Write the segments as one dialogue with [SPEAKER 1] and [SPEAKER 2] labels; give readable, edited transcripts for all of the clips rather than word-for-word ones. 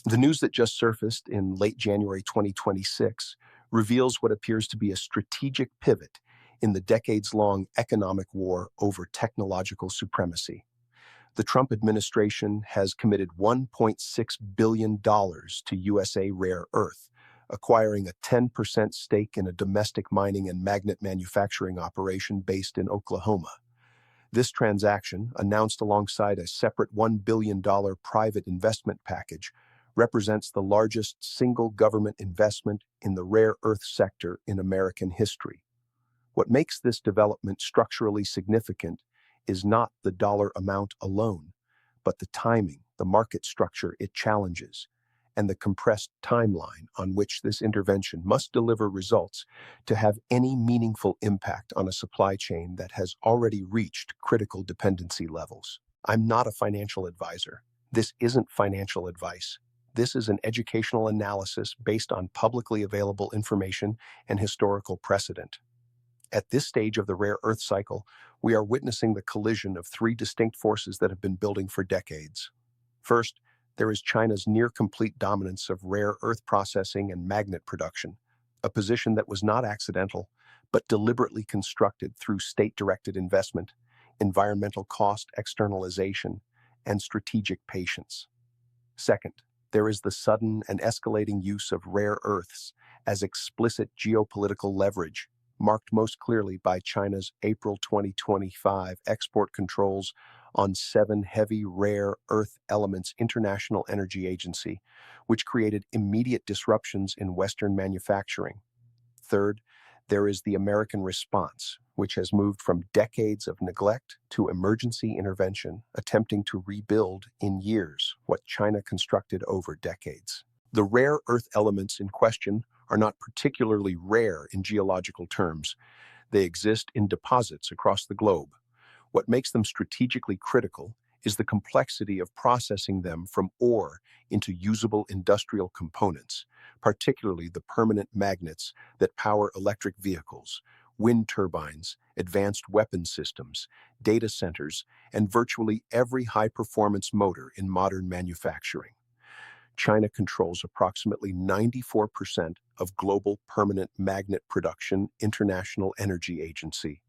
[SPEAKER 1] The news that just surfaced in late January 2026 reveals what appears to be a strategic pivot in the decades-long economic war over technological supremacy. The Trump administration has committed $1.6 billion to USA Rare Earth, acquiring a 10% stake in a domestic mining and magnet manufacturing operation based in Oklahoma. This transaction, announced alongside a separate $1 billion private investment package, represents the largest single government investment in the rare earth sector in American history. What makes this development structurally significant is not the dollar amount alone, but the timing, the market structure it challenges, and the compressed timeline on which this intervention must deliver results to have any meaningful impact on a supply chain that has already reached critical dependency levels. I'm not a financial advisor. This isn't financial advice. This is an educational analysis based on publicly available information and historical precedent. At this stage of the rare earth cycle, we are witnessing the collision of three distinct forces that have been building for decades. First, there is China's near-complete dominance of rare earth processing and magnet production, a position that was not accidental, but deliberately constructed through state-directed investment, environmental cost externalization, and strategic patience. Second, there is the sudden and escalating use of rare earths as explicit geopolitical leverage, marked most clearly by China's April 2025 export controls on 7 heavy rare earth elements International Energy Agency, which created immediate disruptions in Western manufacturing. Third, there is the American response, which has moved from decades of neglect to emergency intervention, attempting to rebuild in years what China constructed over decades. The rare earth elements in question are not particularly rare in geological terms. They exist in deposits across the globe. What makes them strategically critical is the complexity of processing them from ore into usable industrial components, particularly the permanent magnets that power electric vehicles, wind turbines, advanced weapon systems, data centers, and virtually every high-performance motor in modern manufacturing. China controls approximately 94% of global permanent magnet production International Energy Agency,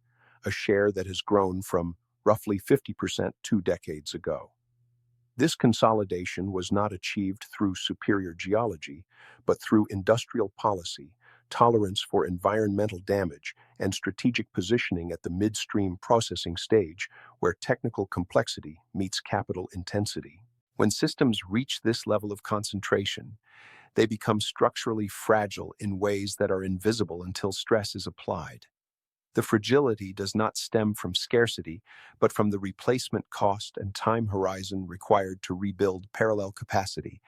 [SPEAKER 1] a share that has grown from roughly 50% 2 decades ago. This consolidation was not achieved through superior geology, but through industrial policy, tolerance for environmental damage, and strategic positioning at the midstream processing stage, where technical complexity meets capital intensity. When systems reach this level of concentration, they become structurally fragile in ways that are invisible until stress is applied. The fragility does not stem from scarcity, but from the replacement cost and time horizon required to rebuild parallel capacity.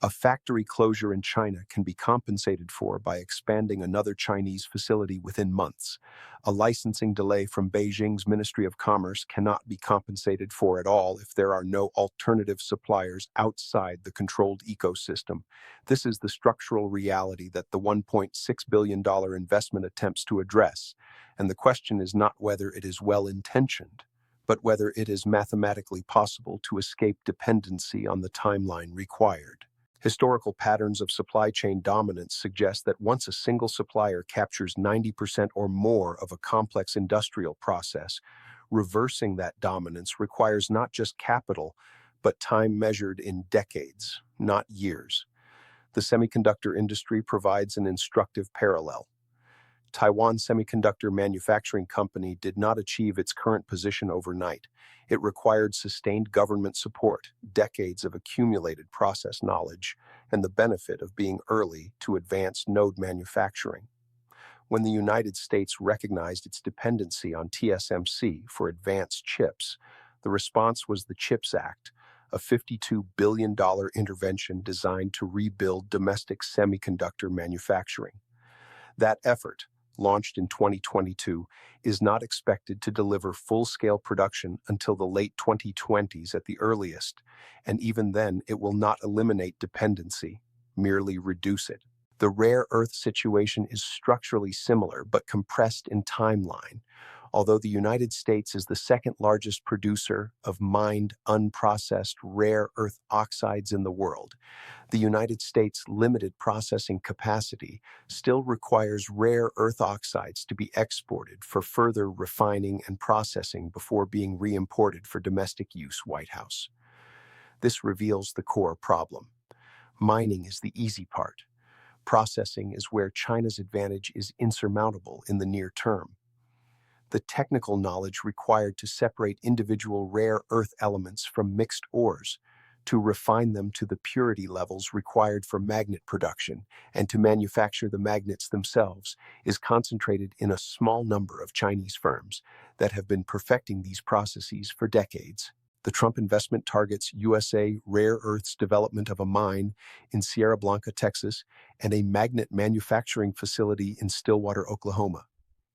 [SPEAKER 1] A factory closure in China can be compensated for by expanding another Chinese facility within months. A licensing delay from Beijing's Ministry of Commerce cannot be compensated for at all if there are no alternative suppliers outside the controlled ecosystem. This is the structural reality that the $1.6 billion investment attempts to address, and the question is not whether it is well-intentioned, but whether it is mathematically possible to escape dependency on the timeline required. Historical patterns of supply chain dominance suggest that once a single supplier captures 90% or more of a complex industrial process, reversing that dominance requires not just capital, but time measured in decades, not years. The semiconductor industry provides an instructive parallel. Taiwan Semiconductor Manufacturing Company did not achieve its current position overnight. It required sustained government support, decades of accumulated process knowledge, and the benefit of being early to advanced node manufacturing. When the United States recognized its dependency on TSMC for advanced chips, the response was the CHIPS Act, a $52 billion intervention designed to rebuild domestic semiconductor manufacturing. That effort, launched in 2022, is not expected to deliver full-scale production until the late 2020s at the earliest, and even then it will not eliminate dependency, merely reduce it. The rare earth situation is structurally similar but compressed in timeline. Although the United States is the second largest producer of mined, unprocessed rare earth oxides in the world, the United States' limited processing capacity still requires rare earth oxides to be exported for further refining and processing before being re-imported for domestic use. White House. This reveals the core problem. Mining is the easy part. Processing is where China's advantage is insurmountable in the near term. The technical knowledge required to separate individual rare earth elements from mixed ores, to refine them to the purity levels required for magnet production, and to manufacture the magnets themselves, is concentrated in a small number of Chinese firms that have been perfecting these processes for decades. The Trump investment targets USA Rare Earths development of a mine in Sierra Blanca, Texas, and a magnet manufacturing facility in Stillwater, Oklahoma.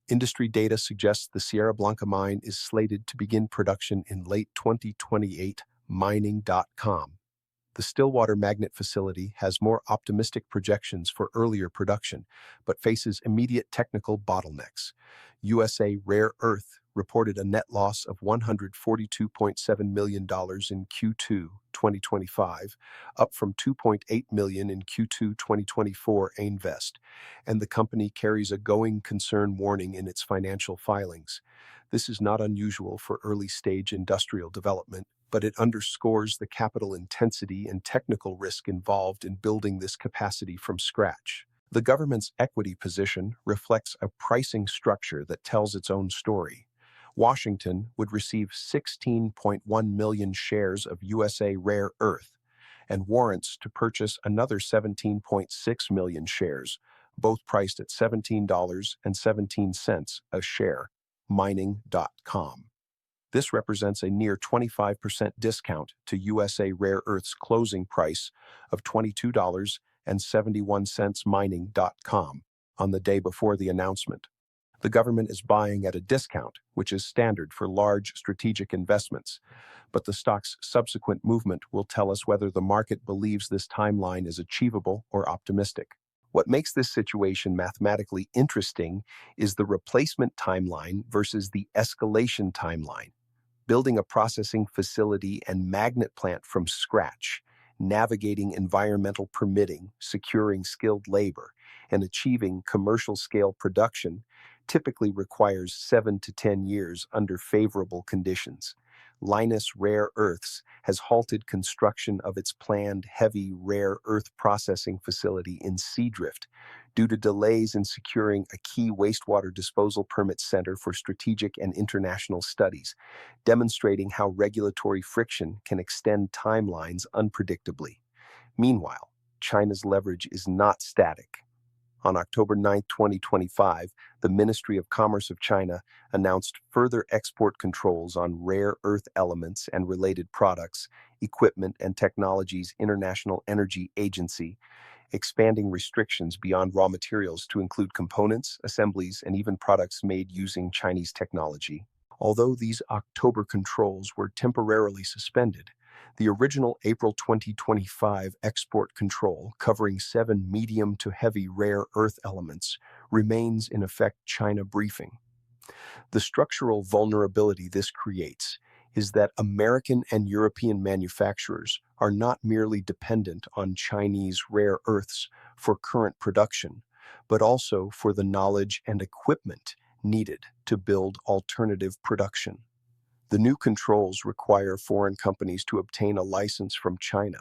[SPEAKER 1] Industry data suggests the Sierra Blanca mine is slated to begin production in late 2028, mining.com. The Stillwater magnet facility has more optimistic projections for earlier production, but faces immediate technical bottlenecks. USA Rare Earth reported a net loss of $142.7 million in Q2 2025, up from $2.8 million in Q2 2024 Ainvest, and the company carries a going concern warning in its financial filings. This is not unusual for early-stage industrial development, but it underscores the capital intensity and technical risk involved in building this capacity from scratch. The government's equity position reflects a pricing structure that tells its own story. Washington would receive 16.1 million shares of USA Rare Earth and warrants to purchase another 17.6 million shares, both priced at $17.17 a share, mining.com. This represents a near 25% discount to USA Rare Earth's closing price of $22.71 mining.com on the day before the announcement. The government is buying at a discount, which is standard for large strategic investments, but the stock's subsequent movement will tell us whether the market believes this timeline is achievable or optimistic. What makes this situation mathematically interesting is the replacement timeline versus the escalation timeline. Building a processing facility and magnet plant from scratch, navigating environmental permitting, securing skilled labor, and achieving commercial-scale production typically requires 7 to 10 years under favorable conditions. Lynas Rare Earths has halted construction of its planned heavy rare earth processing facility in Seadrift due to delays in securing a key wastewater disposal permit center for strategic and international studies, demonstrating how regulatory friction can extend timelines unpredictably. Meanwhile, China's leverage is not static. On October 9, 2025, the Ministry of Commerce of China announced further export controls on rare earth elements and related products, Equipment and Technology's International Energy Agency, expanding restrictions beyond raw materials to include components, assemblies, and even products made using Chinese technology. Although these October controls were temporarily suspended, the original April 2025 export control, covering 7 medium to heavy rare earth elements, remains in effect. China briefing. The structural vulnerability this creates is that American and European manufacturers are not merely dependent on Chinese rare earths for current production, but also for the knowledge and equipment needed to build alternative production. The new controls require foreign companies to obtain a license from China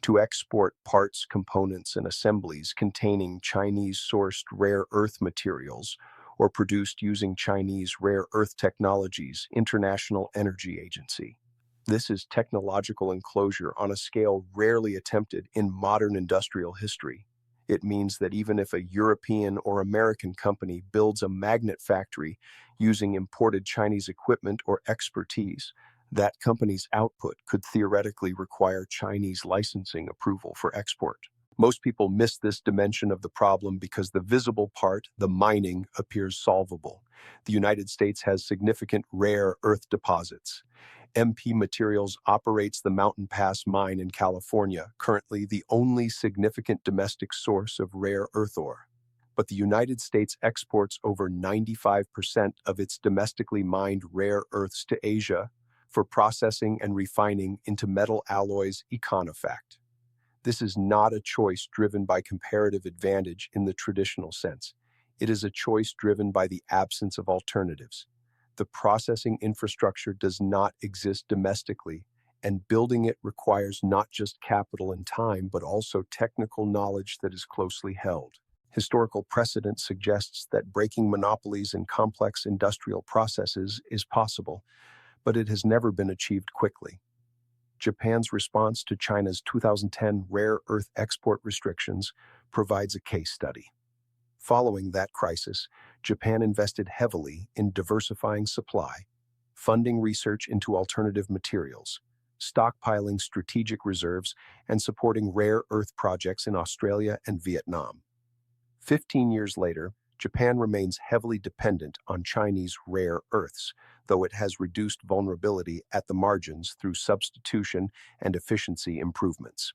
[SPEAKER 1] to export parts, components, and assemblies containing Chinese-sourced rare earth materials or produced using Chinese Rare Earth Technologies International Energy Agency. This is technological enclosure on a scale rarely attempted in modern industrial history. It means that even if a European or American company builds a magnet factory using imported Chinese equipment or expertise, that company's output could theoretically require Chinese licensing approval for export. Most people miss this dimension of the problem because the visible part, the mining, appears solvable. The United States has significant rare earth deposits. MP Materials operates the Mountain Pass mine in California, currently the only significant domestic source of rare earth ore. but the United States exports over 95% of its domestically mined rare earths to Asia for processing and refining into metal alloys econofact. This is not a choice driven by comparative advantage in the traditional sense. It is a choice driven by the absence of alternatives. The processing infrastructure does not exist domestically, and building it requires not just capital and time, but also technical knowledge that is closely held. Historical precedent suggests that breaking monopolies in complex industrial processes is possible, but it has never been achieved quickly. Japan's response to China's 2010 rare earth export restrictions provides a case study. Following that crisis, Japan invested heavily in diversifying supply, funding research into alternative materials, stockpiling strategic reserves, and supporting rare earth projects in Australia and Vietnam. 15 years later, Japan remains heavily dependent on Chinese rare earths, though it has reduced vulnerability at the margins through substitution and efficiency improvements.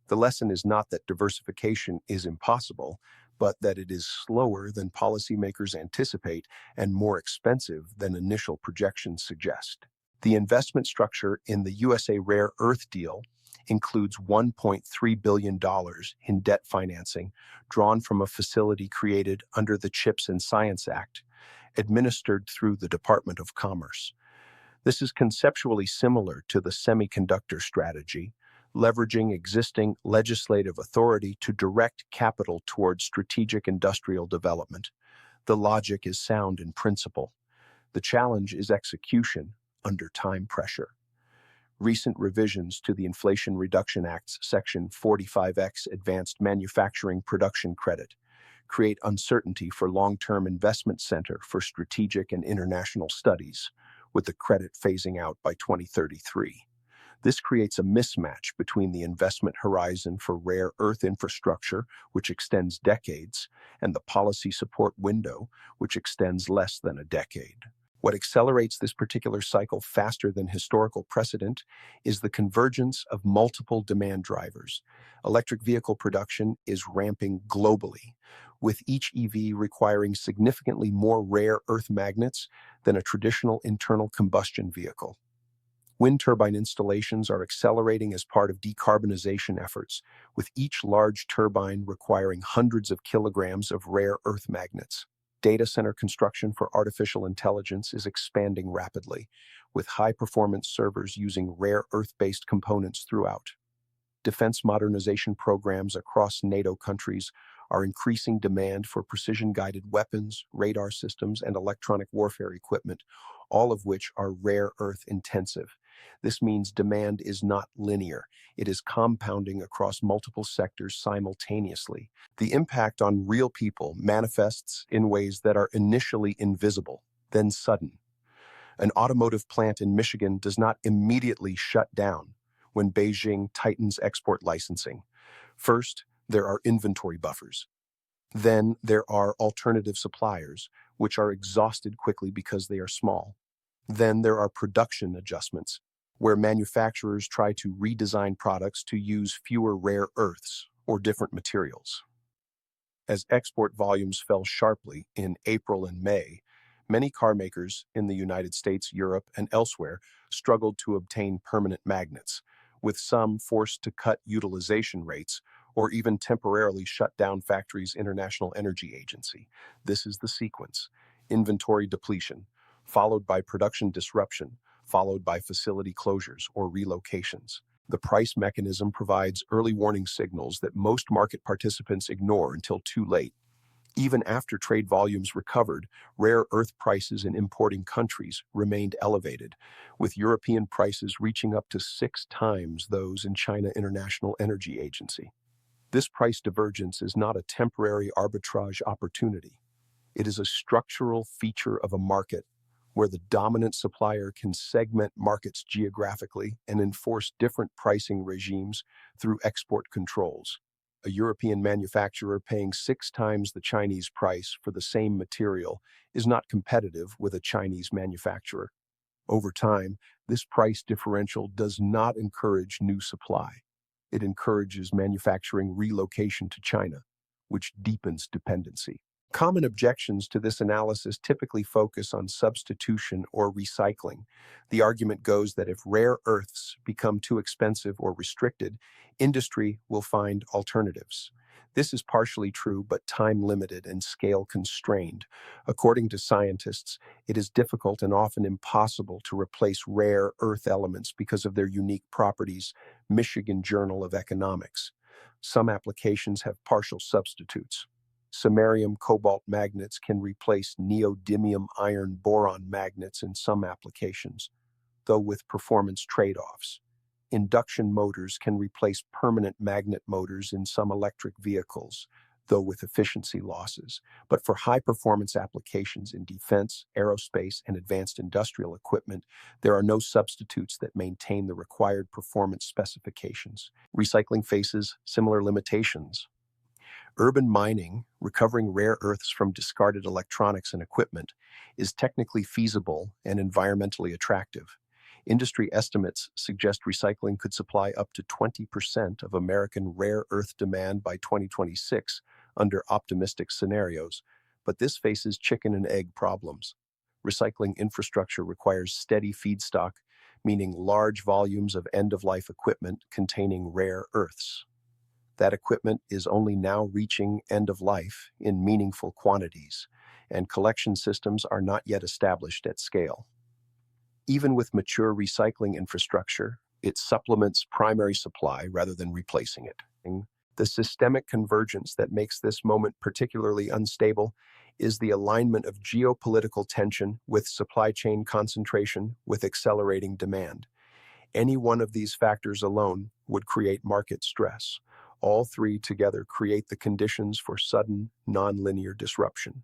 [SPEAKER 1] The lesson is not that diversification is impossible, but that it is slower than policymakers anticipate and more expensive than initial projections suggest. The investment structure in the USA rare earth deal includes $1.3 billion in debt financing drawn from a facility created under the CHIPS and Science Act, administered through the Department of Commerce. This is conceptually similar to the semiconductor strategy, leveraging existing legislative authority to direct capital towards strategic industrial development. The logic is sound in principle. The challenge is execution under time pressure. Recent revisions to the Inflation Reduction Act's Section 45X Advanced Manufacturing Production Credit create uncertainty for long-term investment Center for Strategic and International Studies, with the credit phasing out by 2033. This creates a mismatch between the investment horizon for rare earth infrastructure, which extends decades, and the policy support window, which extends less than a decade. What accelerates this particular cycle faster than historical precedent is the convergence of multiple demand drivers. Electric vehicle production is ramping globally, with each EV requiring significantly more rare earth magnets than a traditional internal combustion vehicle. Wind turbine installations are accelerating as part of decarbonization efforts, with each large turbine requiring hundreds of kilograms of rare earth magnets. Data center construction for artificial intelligence is expanding rapidly, with high-performance servers using rare earth-based components throughout. Defense modernization programs across NATO countries are increasing demand for precision-guided weapons, radar systems, and electronic warfare equipment, all of which are rare earth intensive. This means demand is not linear. It is compounding across multiple sectors simultaneously. The impact on real people manifests in ways that are initially invisible, then sudden. An automotive plant in Michigan does not immediately shut down when Beijing tightens export licensing. First, there are inventory buffers. Then there are alternative suppliers, which are exhausted quickly because they are small. Then there are production adjustments, where manufacturers try to redesign products to use fewer rare earths or different materials. As export volumes fell sharply in April and May, many car makers in the United States, Europe, and elsewhere struggled to obtain permanent magnets, with some forced to cut utilization rates or even temporarily shut down factories' International Energy Agency. This is the sequence: inventory depletion, followed by production disruption, followed by facility closures or relocations. The price mechanism provides early warning signals that most market participants ignore until too late. Even after trade volumes recovered, rare earth prices in importing countries remained elevated, with European prices reaching up to 6 times those in China International Energy Agency. This price divergence is not a temporary arbitrage opportunity. It is a structural feature of a market where the dominant supplier can segment markets geographically and enforce different pricing regimes through export controls. A European manufacturer paying 6 times the Chinese price for the same material is not competitive with a Chinese manufacturer. Over time, this price differential does not encourage new supply. It encourages manufacturing relocation to China, which deepens dependency. Common objections to this analysis typically focus on substitution or recycling. The argument goes that if rare earths become too expensive or restricted, industry will find alternatives. This is partially true, but time-limited and scale-constrained. According to scientists, it is difficult and often impossible to replace rare earth elements because of their unique properties. Michigan Journal of Economics. Some applications have partial substitutes. Samarium cobalt magnets can replace neodymium iron boron magnets in some applications, though with performance trade-offs. Induction motors can replace permanent magnet motors in some electric vehicles, though with efficiency losses. But for high-performance applications in defense, aerospace, and advanced industrial equipment, there are no substitutes that maintain the required performance specifications. Recycling faces similar limitations. Urban mining, recovering rare earths from discarded electronics and equipment, is technically feasible and environmentally attractive. Industry estimates suggest recycling could supply up to 20% of American rare earth demand by 2026 under optimistic scenarios, but this faces chicken and egg problems. Recycling infrastructure requires steady feedstock, meaning large volumes of end-of-life equipment containing rare earths. That equipment is only now reaching end of life in meaningful quantities, and collection systems are not yet established at scale. Even with mature recycling infrastructure, it supplements primary supply rather than replacing it. The systemic convergence that makes this moment particularly unstable is the alignment of geopolitical tension with supply chain concentration with accelerating demand. Any one of these factors alone would create market stress. All three together create the conditions for sudden, nonlinear disruption.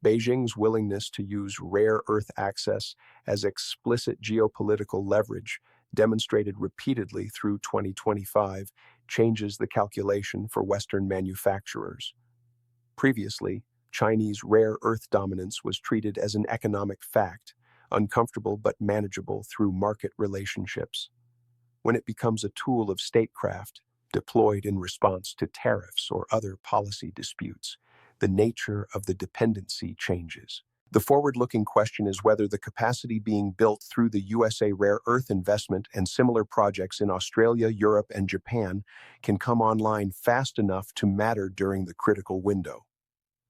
[SPEAKER 1] Beijing's willingness to use rare earth access as explicit geopolitical leverage, demonstrated repeatedly through 2025, changes the calculation for Western manufacturers. Previously, Chinese rare earth dominance was treated as an economic fact, uncomfortable but manageable through market relationships. When it becomes a tool of statecraft, deployed in response to tariffs or other policy disputes, the nature of the dependency changes. The forward-looking question is whether the capacity being built through the USA rare earth investment and similar projects in Australia, Europe, and Japan can come online fast enough to matter during the critical window.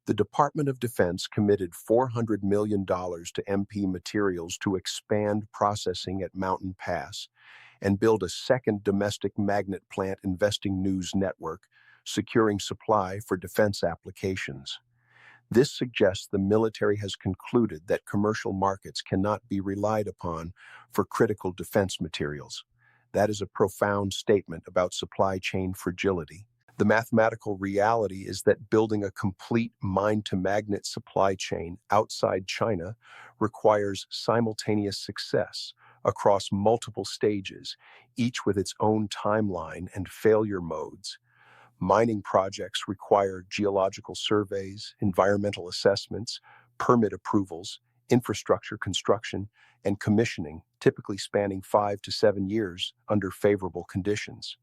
[SPEAKER 1] The Department of Defense committed $400 million to MP Materials to expand processing at Mountain Pass and build a second domestic magnet plant investing news network, securing supply for defense applications. This suggests the military has concluded that commercial markets cannot be relied upon for critical defense materials. That is a profound statement about supply chain fragility. The mathematical reality is that building a complete mine-to-magnet supply chain outside China requires simultaneous success across multiple stages, each with its own timeline and failure modes. Mining projects require geological surveys, environmental assessments, permit approvals, infrastructure construction, and commissioning, typically spanning 5 to 7 years under favorable conditions.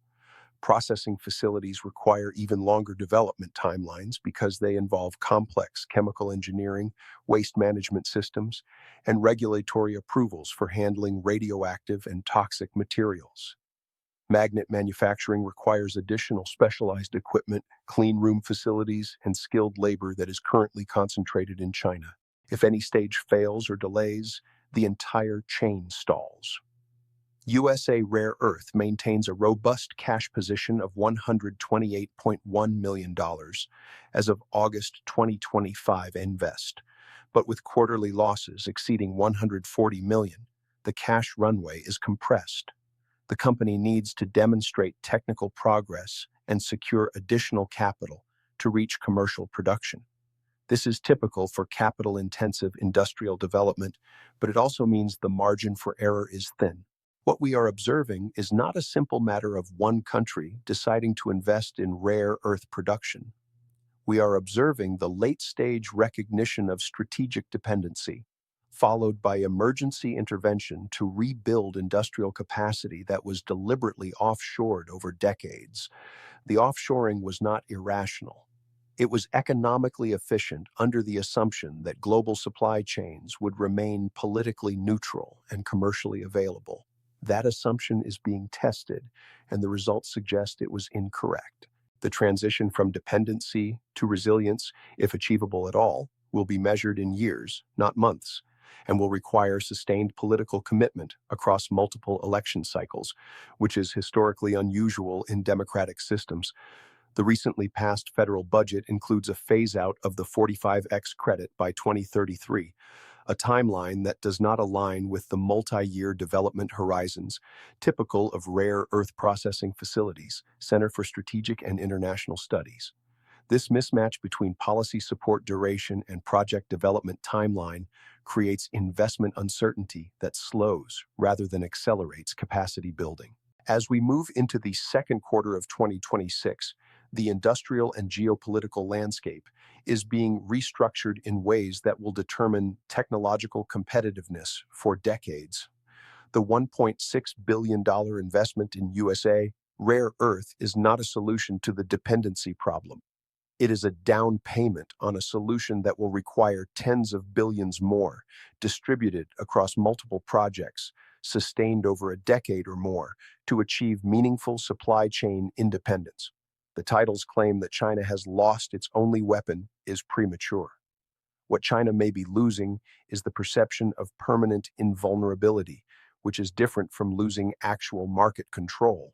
[SPEAKER 1] Processing facilities require even longer development timelines because they involve complex chemical engineering, waste management systems, and regulatory approvals for handling radioactive and toxic materials. Magnet manufacturing requires additional specialized equipment, clean room facilities, and skilled labor that is currently concentrated in China. If any stage fails or delays, the entire chain stalls. USA Rare Earth maintains a robust cash position of $128.1 million as of August 2025 invest, but with quarterly losses exceeding $140 million, the cash runway is compressed. The company needs to demonstrate technical progress and secure additional capital to reach commercial production. This is typical for capital-intensive industrial development, but it also means the margin for error is thin. What we are observing is not a simple matter of one country deciding to invest in rare earth production. We are observing the late-stage recognition of strategic dependency, followed by emergency intervention to rebuild industrial capacity that was deliberately offshored over decades. The offshoring was not irrational. It was economically efficient under the assumption that global supply chains would remain politically neutral and commercially available. That assumption is being tested, and the results suggest it was incorrect. The transition from dependency to resilience, if achievable at all, will be measured in years, not months, and will require sustained political commitment across multiple election cycles, which is historically unusual in democratic systems. The recently passed federal budget includes a phase-out of the 45X credit by 2033, a timeline that does not align with the multi-year development horizons typical of rare earth processing facilities, Center for Strategic and International Studies. This mismatch between policy support duration and project development timeline creates investment uncertainty that slows rather than accelerates capacity building. As we move into the second quarter of 2026, the industrial and geopolitical landscape is being restructured in ways that will determine technological competitiveness for decades. The $1.6 billion investment in USA rare earth is not a solution to the dependency problem. It is a down payment on a solution that will require tens of billions more, distributed across multiple projects, sustained over a decade or more, to achieve meaningful supply chain independence. The title's claim that China has lost its only weapon is premature. What China may be losing is the perception of permanent invulnerability, which is different from losing actual market control.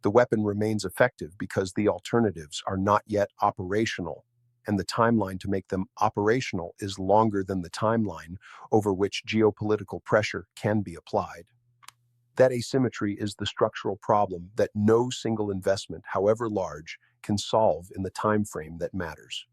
[SPEAKER 1] The weapon remains effective because the alternatives are not yet operational, and the timeline to make them operational is longer than the timeline over which geopolitical pressure can be applied. That asymmetry is the structural problem that no single investment, however large, can solve in the time frame that matters.